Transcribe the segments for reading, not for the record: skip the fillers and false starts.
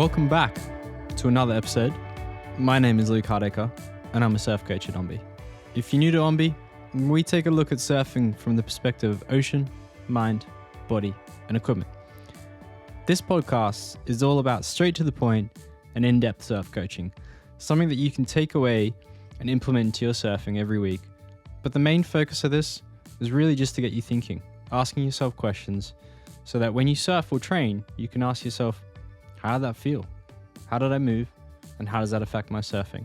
Welcome back to another episode. My name is Luke Hardaker, and I'm a surf coach at Ombi. If you're new to Ombi, we take a look at surfing from the perspective of ocean, mind, body, and equipment. This podcast is all about straight to the point and in-depth surf coaching, something that you can take away and implement into your surfing every week. But the main focus of this is really just to get you thinking, asking yourself questions, so that when you surf or train, you can ask yourself, how did that feel? How did I move? And how does that affect my surfing?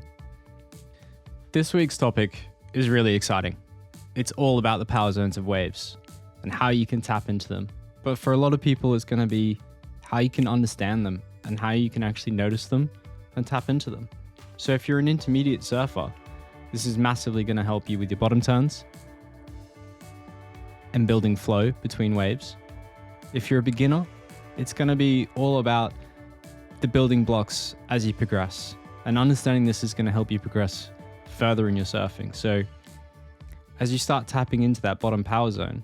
This week's topic is really exciting. It's all about the power zones of waves and how you can tap into them. But for a lot of people, it's going to be how you can understand them and how you can actually notice them and tap into them. So if you're an intermediate surfer, this is massively going to help you with your bottom turns and building flow between waves. If you're a beginner, it's going to be all about the building blocks as you progress, and understanding this is going to help you progress further in your surfing. So as you start tapping into that bottom power zone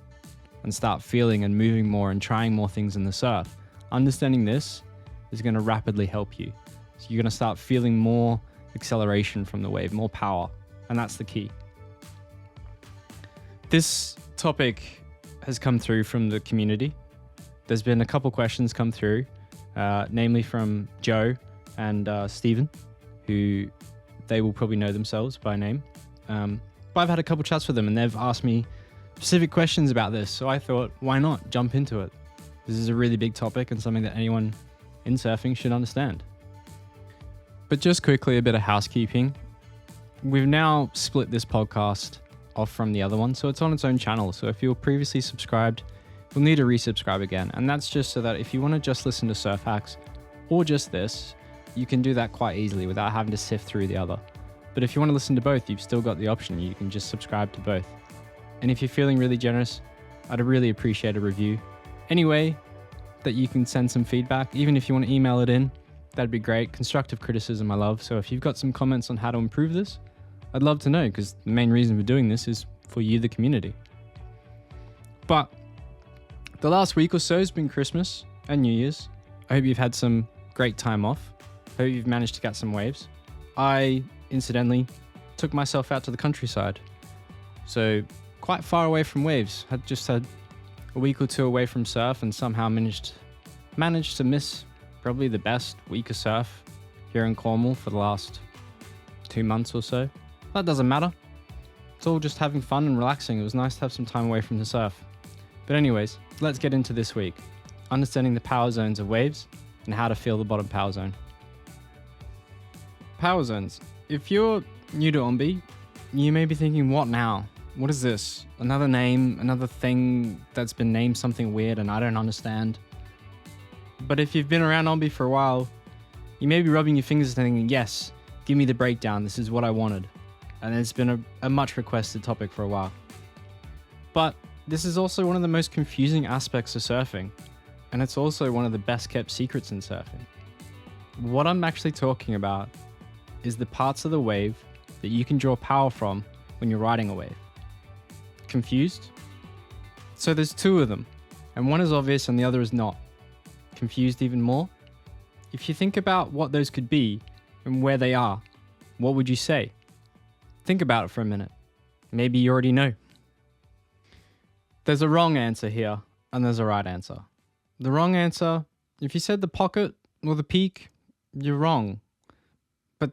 and start feeling and moving more and trying more things in the surf, understanding this is going to rapidly help you. So you're going to start feeling more acceleration from the wave, more power, and that's the key. This topic has come through from the community. There's been a couple questions come through, namely from Joe and Stephen, who they will probably know themselves by name. But I've had a couple chats with them and they've asked me specific questions about this. So I thought, why not jump into it? This is a really big topic and something that anyone in surfing should understand. But just quickly, a bit of housekeeping. We've now split this podcast off from the other one, so it's on its own channel. So if you were previously subscribed, you'll need to resubscribe again. And that's just so that if you want to just listen to surf hacks or just this, you can do that quite easily without having to sift through the other. But if you want to listen to both, you've still got the option. You can just subscribe to both. And if you're feeling really generous, I'd really appreciate a review. Anyway, that you can send some feedback, even if you want to email it in, that'd be great. Constructive criticism I love. So if you've got some comments on how to improve this, I'd love to know, because the main reason for doing this is for you, the community. But the last week or so has been Christmas and New Year's. I hope you've had some great time off. Hope you've managed to get some waves. I, incidentally, took myself out to the countryside. So quite far away from waves. Had just had a week or two away from surf and somehow managed to miss probably the best week of surf here in Cornwall for the last 2 months or so. That doesn't matter. It's all just having fun and relaxing. It was nice to have some time away from the surf. But anyways, let's get into this week. Understanding the power zones of waves and how to feel the bottom power zone. Power zones. If you're new to Ombi, you may be thinking, what now? What is this? Another name, another thing that's been named something weird and I don't understand. But if you've been around Ombi for a while, you may be rubbing your fingers and thinking, yes, give me the breakdown. This is what I wanted. And it's been a much requested topic for a while. But this is also one of the most confusing aspects of surfing, and it's also one of the best kept secrets in surfing. What I'm actually talking about is the parts of the wave that you can draw power from when you're riding a wave. Confused? So there's two of them, and one is obvious and the other is not. Confused even more? If you think about what those could be and where they are, what would you say? Think about it for a minute. Maybe you already know. There's a wrong answer here, and there's a right answer. The wrong answer, if you said the pocket or the peak, you're wrong. But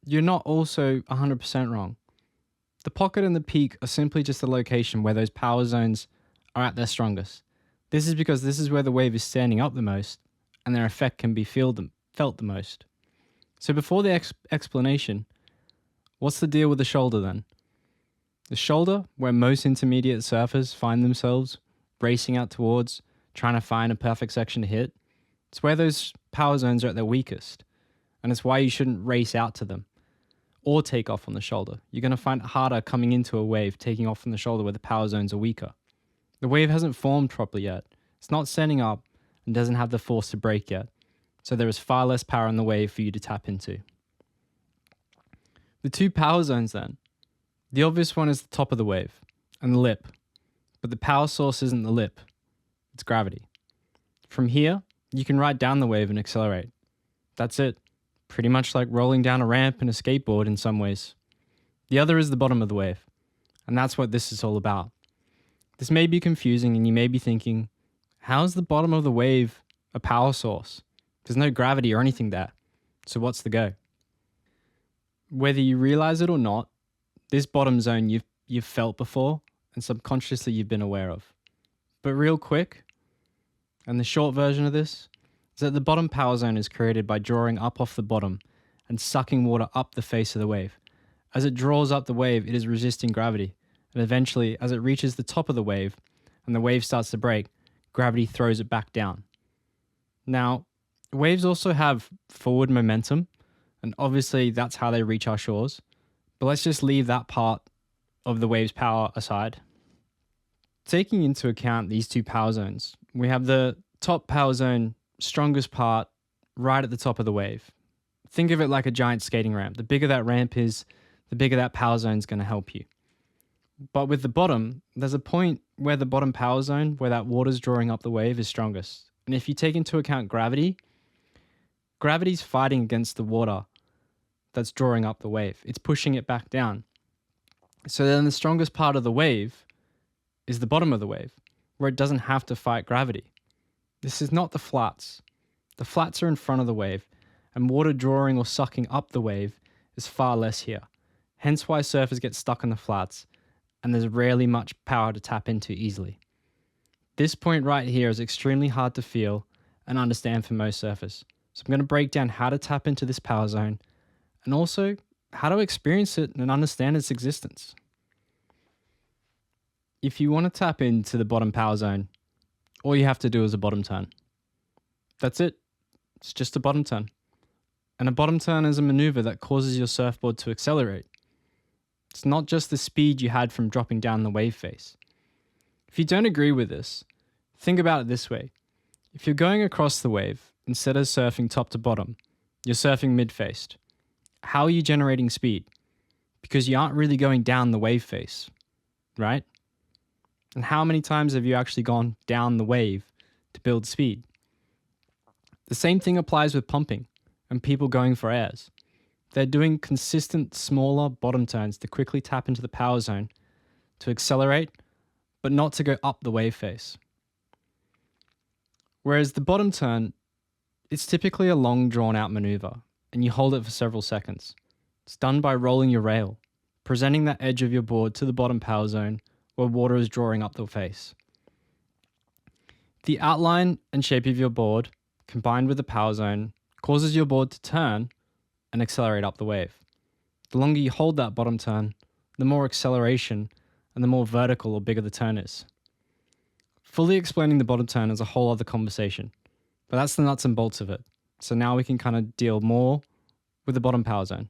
you're not also 100% wrong. The pocket and the peak are simply just the location where those power zones are at their strongest. This is because this is where the wave is standing up the most, and their effect can be felt the most. So before the explanation, what's the deal with the shoulder then? The shoulder, where most intermediate surfers find themselves racing out towards, trying to find a perfect section to hit, it's where those power zones are at their weakest. And it's why you shouldn't race out to them or take off on the shoulder. You're going to find it harder coming into a wave, taking off from the shoulder where the power zones are weaker. The wave hasn't formed properly yet. It's not standing up and doesn't have the force to break yet. So there is far less power in the wave for you to tap into. The two power zones then. The obvious one is the top of the wave and the lip, but the power source isn't the lip, it's gravity. From here, you can ride down the wave and accelerate. That's it. Pretty much like rolling down a ramp in a skateboard in some ways. The other is the bottom of the wave. And that's what this is all about. This may be confusing and you may be thinking, how's the bottom of the wave a power source? There's no gravity or anything there. So what's the go? Whether you realize it or not, this bottom zone you've felt before and subconsciously you've been aware of. But real quick, and the short version of this, is that the bottom power zone is created by drawing up off the bottom and sucking water up the face of the wave. As it draws up the wave, it is resisting gravity, and eventually, as it reaches the top of the wave and the wave starts to break, gravity throws it back down. Now, waves also have forward momentum, and obviously that's how they reach our shores, but let's just leave that part of the wave's power aside. Taking into account these two power zones, we have the top power zone, strongest part, right at the top of the wave. Think of it like a giant skating ramp. The bigger that ramp is, the bigger that power zone is going to help you. But with the bottom, there's a point where the bottom power zone, where that water's drawing up the wave, is strongest. And if you take into account gravity, gravity's fighting against the water that's drawing up the wave. It's pushing it back down. So then the strongest part of the wave is the bottom of the wave, where it doesn't have to fight gravity. This is not the flats. The flats are in front of the wave, and water drawing or sucking up the wave is far less here. Hence why surfers get stuck in the flats, and there's rarely much power to tap into easily. This point right here is extremely hard to feel and understand for most surfers. So I'm going to break down how to tap into this power zone, and also how to experience it and understand its existence. If you want to tap into the bottom power zone, all you have to do is a bottom turn. That's it. It's just a bottom turn. And a bottom turn is a maneuver that causes your surfboard to accelerate. It's not just the speed you had from dropping down the wave face. If you don't agree with this, think about it this way. If you're going across the wave, instead of surfing top to bottom, you're surfing mid-faced. How are you generating speed? Because you aren't really going down the wave face, right? And how many times have you actually gone down the wave to build speed? The same thing applies with pumping and people going for airs. They're doing consistent, smaller bottom turns to quickly tap into the power zone, to accelerate, but not to go up the wave face. Whereas the bottom turn, it's typically a long drawn-out maneuver, and you hold it for several seconds. It's done by rolling your rail, presenting that edge of your board to the bottom power zone where water is drawing up the face. The outline and shape of your board, combined with the power zone, causes your board to turn and accelerate up the wave. The longer you hold that bottom turn, the more acceleration and the more vertical or bigger the turn is. Fully explaining the bottom turn is a whole other conversation, but that's the nuts and bolts of it. So now we can kind of deal more with the bottom power zone.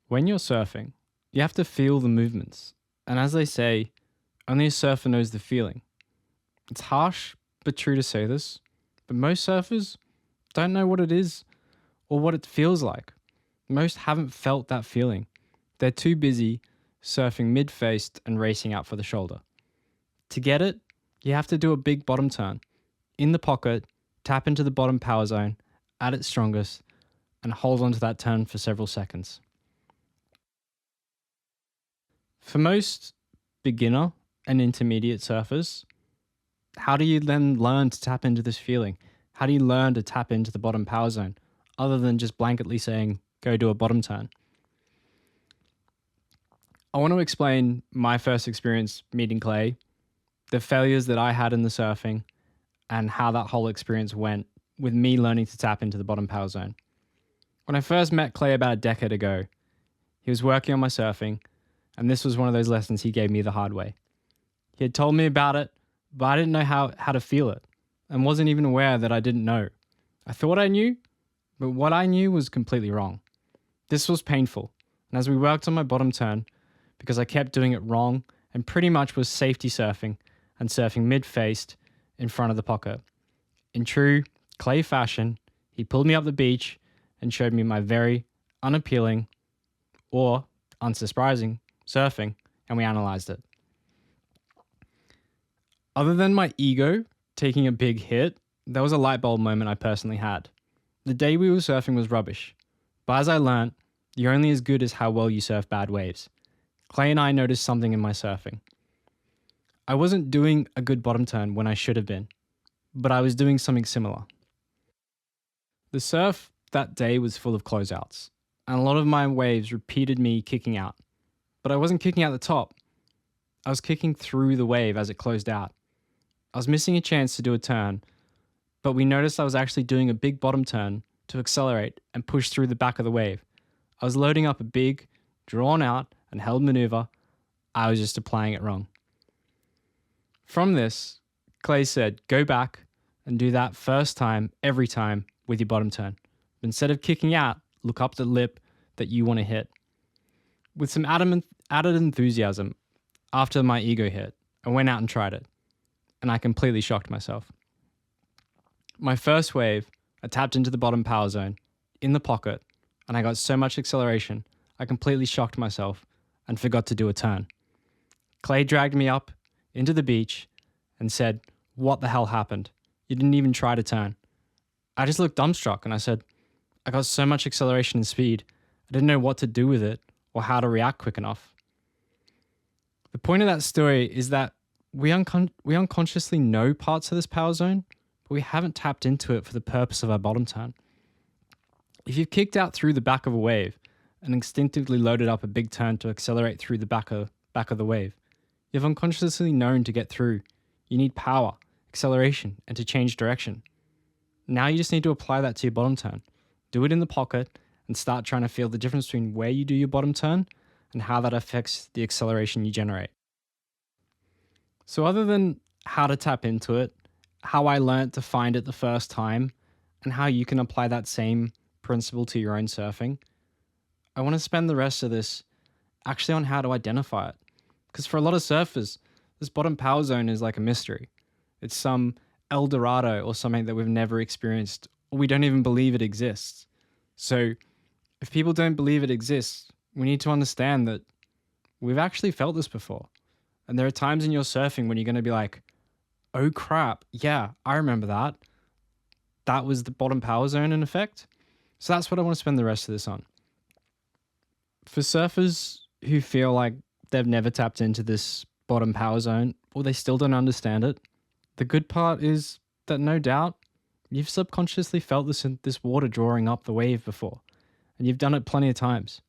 When you're surfing, you have to feel the movements. And as they say, only a surfer knows the feeling. It's harsh, but true to say this, but most surfers don't know what it is or what it feels like. Most haven't felt that feeling. They're too busy surfing mid-faced and racing out for the shoulder. To get it, you have to do a big bottom turn. In the pocket, tap into the bottom power zone at its strongest, and hold onto that turn for several seconds. For most beginner and intermediate surfers, how do you then learn to tap into this feeling? How do you learn to tap into the bottom power zone, other than just blanketly saying, go do a bottom turn? I want to explain my first experience meeting Clay, the failures that I had in the surfing, and how that whole experience went with me learning to tap into the bottom power zone. When I first met Clay about a decade ago, he was working on my surfing, and this was one of those lessons he gave me the hard way. He had told me about it, but I didn't know how to feel it, and wasn't even aware that I didn't know. I thought I knew, but what I knew was completely wrong. This was painful, and as we worked on my bottom turn, because I kept doing it wrong and pretty much was safety surfing and surfing mid-faced in front of the pocket. In true Clay fashion, he pulled me up the beach and showed me my very unappealing or unsurprising surfing, and we analyzed it. Other than my ego taking a big hit, there was a light bulb moment I personally had. The day we were surfing was rubbish, but as I learnt, you're only as good as how well you surf bad waves. Clay and I noticed something in my surfing. I wasn't doing a good bottom turn when I should have been, but I was doing something similar. The surf that day was full of closeouts, and a lot of my waves repeated me kicking out. But I wasn't kicking out the top. I was kicking through the wave as it closed out. I was missing a chance to do a turn, but we noticed I was actually doing a big bottom turn to accelerate and push through the back of the wave. I was loading up a big, drawn out, and held maneuver. I was just applying it wrong. From this, Clay said, go back and do that first time, every time, with your bottom turn. Instead of kicking out, look up the lip that you want to hit. With some added enthusiasm, after my ego hit, I went out and tried it, and I completely shocked myself. My first wave, I tapped into the bottom power zone, in the pocket, and I got so much acceleration, I completely shocked myself and forgot to do a turn. Clay dragged me up into the beach and said, what the hell happened? You didn't even try to turn. I just looked dumbstruck and I said, I got so much acceleration and speed, I didn't know what to do with it or how to react quick enough. The point of that story is that we unconsciously know parts of this power zone, but we haven't tapped into it for the purpose of our bottom turn. If you've kicked out through the back of a wave and instinctively loaded up a big turn to accelerate through the back of the wave, you've unconsciously known to get through. You need power, acceleration, and to change direction. Now you just need to apply that to your bottom turn. Do it in the pocket and start trying to feel the difference between where you do your bottom turn and how that affects the acceleration you generate. So other than how to tap into it, how I learned to find it the first time, and how you can apply that same principle to your own surfing, I want to spend the rest of this actually on how to identify it. Because for a lot of surfers, this bottom power zone is like a mystery. It's some El Dorado or something that we've never experienced, or we don't even believe it exists. So if people don't believe it exists, we need to understand that we've actually felt this before. And there are times in your surfing when you're going to be like, oh crap, yeah, I remember that. That was the bottom power zone in effect. So that's what I want to spend the rest of this on. For surfers who feel like they've never tapped into this bottom power zone, or they still don't understand it, the good part is that no doubt you've subconsciously felt this water drawing up the wave before, and you've done it plenty of times.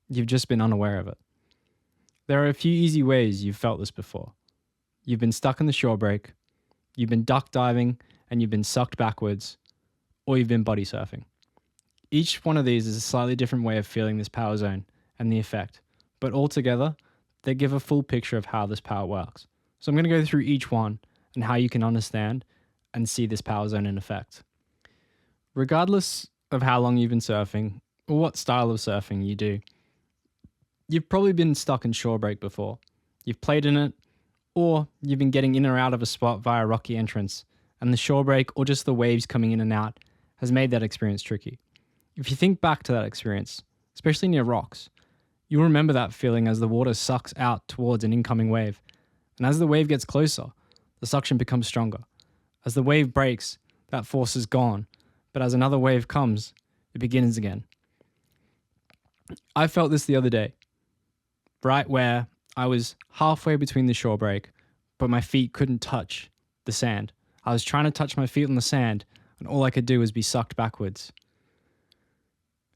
You've just been unaware of it. There are a few easy ways you've felt this before. You've been stuck in the shore break, you've been duck diving, and you've been sucked backwards, or you've been body surfing. Each one of these is a slightly different way of feeling this power zone and the effect, but altogether, they give a full picture of how this power works. So I'm going to go through each one and how you can understand and see this power zone in effect. Regardless of how long you've been surfing or what style of surfing you do, you've probably been stuck in shore break before. You've played in it, or you've been getting in or out of a spot via rocky entrance, and the shore break or just the waves coming in and out has made that experience tricky. If you think back to that experience, especially near rocks, you'll remember that feeling as the water sucks out towards an incoming wave. And as the wave gets closer, the suction becomes stronger. As the wave breaks, that force is gone, but as another wave comes, it begins again. I felt this the other day, right where I was halfway between the shore break, but my feet couldn't touch the sand. I was trying to touch my feet on the sand, and all I could do was be sucked backwards.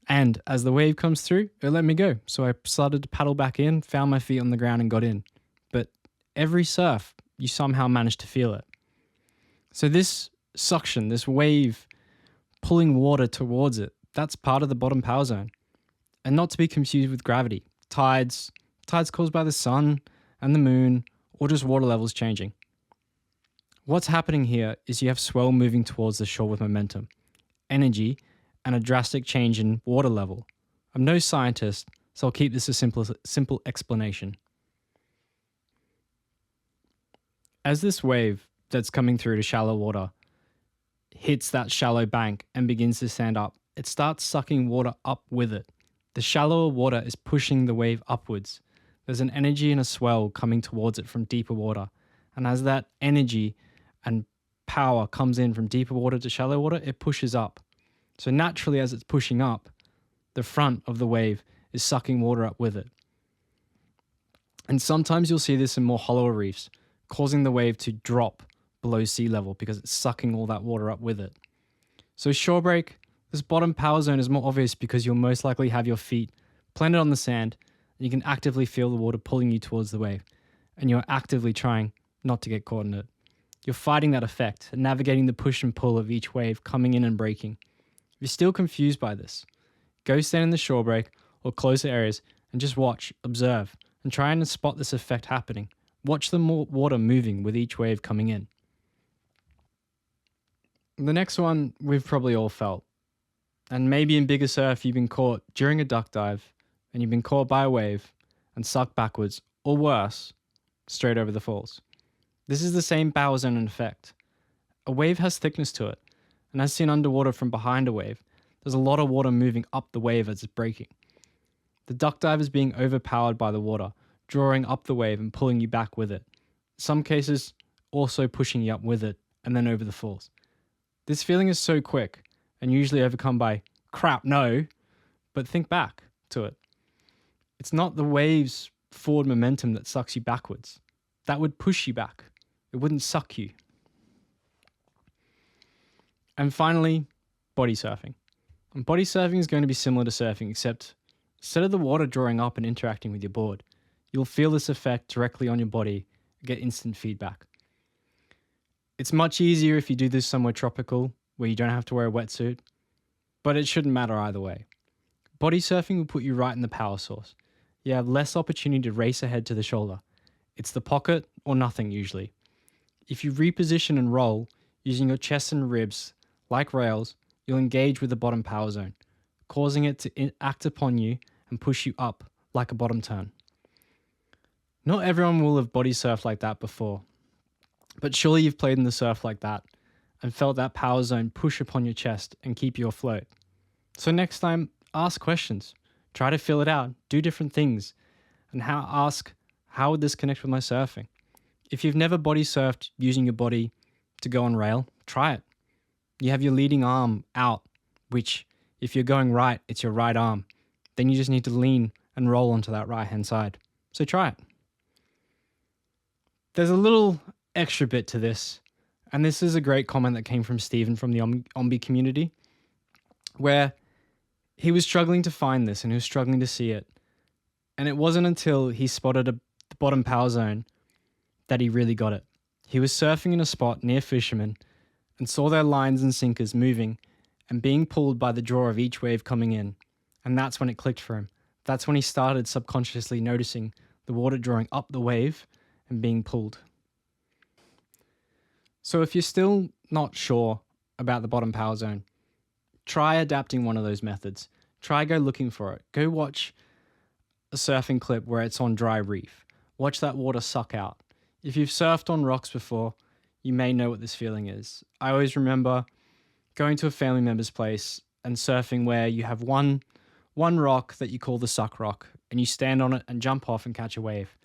And as the wave comes through, it let me go. So I started to paddle back in, found my feet on the ground and got in. But every surf, you somehow managed to feel it. So this suction, this wave pulling water towards it, that's part of the bottom power zone. And not to be confused with gravity, tides caused by the sun and the moon, or just water levels changing. What's happening here is you have swell moving towards the shore with momentum, energy, and a drastic change in water level. I'm no scientist, so I'll keep this a simple explanation. As this wave that's coming through to shallow water hits that shallow bank and begins to stand up, it starts sucking water up with it. The shallower water is pushing the wave upwards. There's an energy and a swell coming towards it from deeper water. And as that energy and power comes in from deeper water to shallow water, it pushes up. So naturally, as it's pushing up, the front of the wave is sucking water up with it. And sometimes you'll see this in more hollower reefs, causing the wave to drop below sea level because it's sucking all that water up with it. So shore break, this bottom power zone is more obvious because you'll most likely have your feet planted on the sand and you can actively feel the water pulling you towards the wave, and you're actively trying not to get caught in it. You're fighting that effect and navigating the push and pull of each wave coming in and breaking. If you're still confused by this, go stand in the shore break or closer areas and just watch, observe, and try and spot this effect happening. Watch the water moving with each wave coming in. The next one we've probably all felt. And maybe in bigger surf you've been caught during a duck dive and you've been caught by a wave and sucked backwards, or worse, straight over the falls. This is the same power zone effect. A wave has thickness to it, and as seen underwater from behind a wave, there's a lot of water moving up the wave as it's breaking. The duck dive is being overpowered by the water, drawing up the wave and pulling you back with it. In some cases, also pushing you up with it and then over the falls. This feeling is so quick and usually overcome by, crap, no, but think back to it. It's not the wave's forward momentum that sucks you backwards. That would push you back. It wouldn't suck you. And finally, body surfing. And body surfing is going to be similar to surfing, except instead of the water drawing up and interacting with your board, you'll feel this effect directly on your body and get instant feedback. It's much easier if you do this somewhere tropical, where you don't have to wear a wetsuit, but it shouldn't matter either way. Body surfing will put you right in the power source. You have less opportunity to race ahead to the shoulder. It's the pocket or nothing usually. If you reposition and roll using your chest and ribs like rails, you'll engage with the bottom power zone, causing it to act upon you and push you up like a bottom turn. Not everyone will have body surfed like that before, but surely you've played in the surf like that and felt that power zone push upon your chest and keep you afloat. So next time, ask questions. Try to fill it out. Do different things. And ask, how would this connect with my surfing? If you've never body surfed using your body to go on rail, try it. You have your leading arm out, which if you're going right, it's your right arm. Then you just need to lean and roll onto that right-hand side. So try it. There's a little extra bit to this, and this is a great comment that came from Stephen from the Ombi community, where he was struggling to find this and he was struggling to see it. And it wasn't until he spotted the bottom power zone that he really got it. He was surfing in a spot near fishermen and saw their lines and sinkers moving and being pulled by the draw of each wave coming in. And that's when it clicked for him. That's when he started subconsciously noticing the water drawing up the wave and being pulled. So if you're still not sure about the bottom power zone, try adapting one of those methods. Try go looking for it. Go watch a surfing clip where it's on dry reef. Watch that water suck out. If you've surfed on rocks before, you may know what this feeling is. I always remember going to a family member's place and surfing where you have one rock that you call the suck rock, and you stand on it and jump off and catch a wave.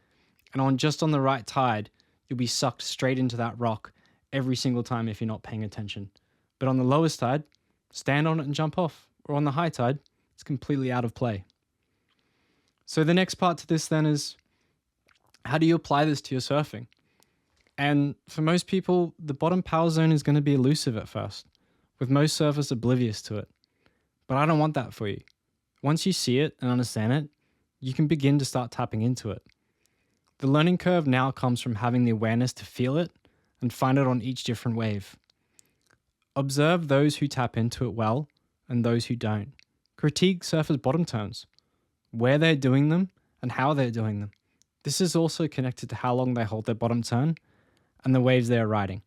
And just on the right tide, you'll be sucked straight into that rock every single time if you're not paying attention. But on the lowest tide, stand on it and jump off. Or on the high tide, it's completely out of play. So the next part to this then is, how do you apply this to your surfing? And for most people, the bottom power zone is going to be elusive at first, with most surfers oblivious to it. But I don't want that for you. Once you see it and understand it, you can begin to start tapping into it. The learning curve now comes from having the awareness to feel it and find it on each different wave. Observe those who tap into it well and those who don't. Critique surfers' bottom turns, where they're doing them and how they're doing them. This is also connected to how long they hold their bottom turn and the waves they are riding.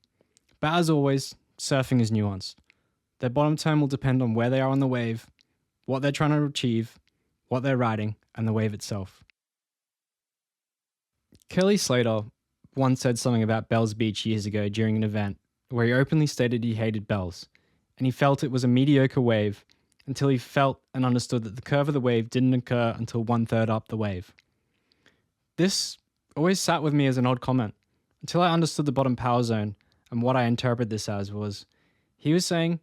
But as always, surfing is nuanced. Their bottom turn will depend on where they are on the wave, what they're trying to achieve, what they're riding, and the wave itself. Kelly Slater once said something about Bells Beach years ago during an event where he openly stated he hated bells, and he felt it was a mediocre wave until he felt and understood that the curve of the wave didn't occur until 1/3 up the wave. This always sat with me as an odd comment until I understood the bottom power zone, and what I interpreted this as was, he was saying,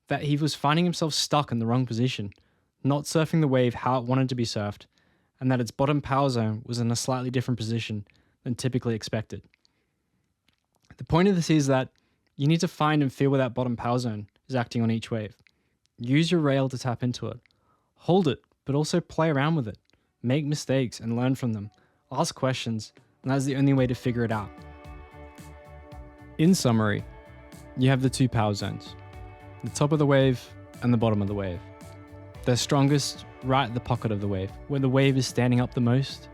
that he was finding himself stuck in the wrong position, not surfing the wave how it wanted to be surfed, and that its bottom power zone was in a slightly different position than typically expected. The point of this is that you need to find and feel where that bottom power zone is acting on each wave. Use your rail to tap into it. Hold it, but also play around with it. Make mistakes and learn from them. Ask questions, and that's the only way to figure it out. In summary, you have the two power zones, the top of the wave and the bottom of the wave. They're strongest right at the pocket of the wave, where the wave is standing up the most,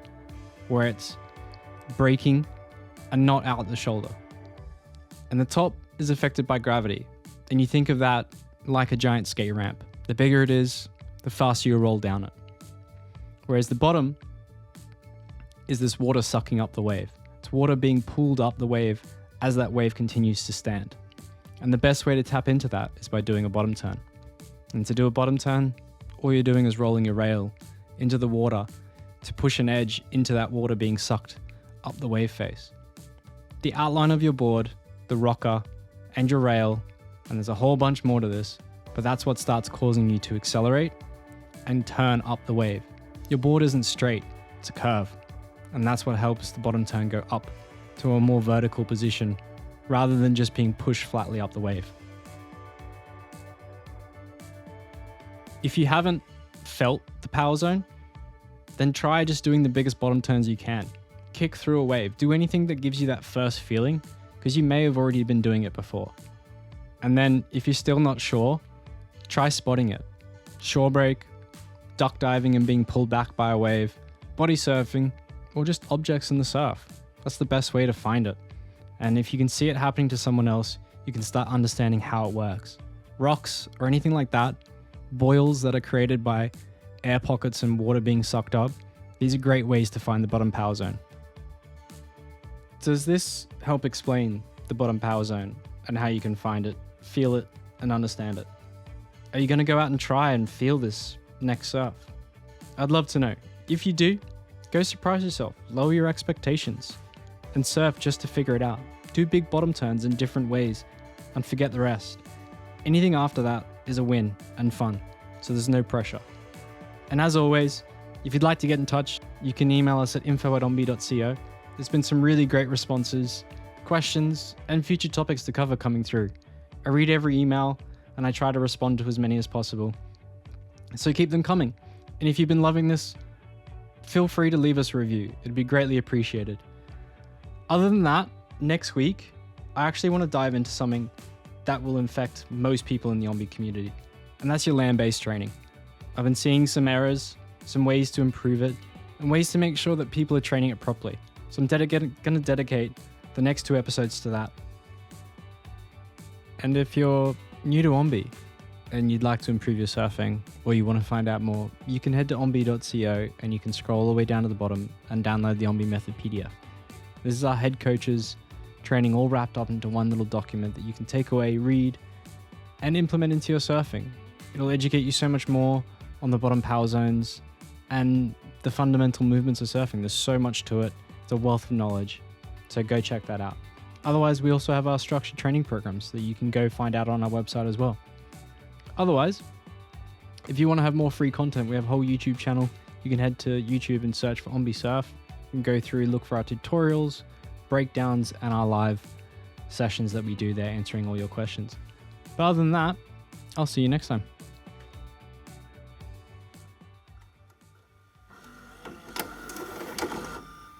where it's breaking and not out the shoulder. And the top is affected by gravity, and you think of that like a giant skate ramp. The bigger it is, the faster you roll down it. Whereas the bottom is this water sucking up the wave. It's water being pulled up the wave as that wave continues to stand. And the best way to tap into that is by doing a bottom turn. And to do a bottom turn, all you're doing is rolling your rail into the water to push an edge into that water being sucked up the wave face. The outline of your board, the rocker, and your rail, and there's a whole bunch more to this, but that's what starts causing you to accelerate and turn up the wave. Your board isn't straight, it's a curve, and that's what helps the bottom turn go up to a more vertical position rather than just being pushed flatly up the wave. If you haven't felt the power zone, then try just doing the biggest bottom turns you can. Kick through a wave, do anything that gives you that first feeling, because you may have already been doing it before. And then if you're still not sure, try spotting it. Shore break, duck diving and being pulled back by a wave, body surfing, or just objects in the surf. That's the best way to find it. And if you can see it happening to someone else, you can start understanding how it works. Rocks or anything like that, boils that are created by air pockets and water being sucked up, these are great ways to find the bottom power zone. Does this help explain the bottom power zone and how you can find it, feel it, and understand it? Are you going to go out and try and feel this next surf? I'd love to know. If you do, go surprise yourself, lower your expectations, and surf just to figure it out. Do big bottom turns in different ways and forget the rest. Anything after that is a win and fun, so there's no pressure. And as always, if you'd like to get in touch, you can email us at info@ombi.co. There's been some really great responses, questions, and future topics to cover coming through. I read every email and I try to respond to as many as possible. So keep them coming. And if you've been loving this, feel free to leave us a review. It'd be greatly appreciated. Other than that, next week, I actually want to dive into something that will infect most people in the Ombi community, and that's your land-based training. I've been seeing some errors, some ways to improve it, and ways to make sure that people are training it properly. So I'm going to dedicate the next 2 episodes to that. And if you're new to Ombi and you'd like to improve your surfing, or you want to find out more, you can head to ombi.co and you can scroll all the way down to the bottom and download the Ombi Method PDF. This is our head coach's training all wrapped up into one little document that you can take away, read, and implement into your surfing. It'll educate you so much more on the bottom power zones and the fundamental movements of surfing. There's so much to it. It's a wealth of knowledge. So go check that out. Otherwise, we also have our structured training programs that you can go find out on our website as well. Otherwise, if you want to have more free content, we have a whole YouTube channel. You can head to YouTube and search for Ombi Surf. You can go through, look for our tutorials, breakdowns, and our live sessions that we do there answering all your questions. But other than that, I'll see you next time.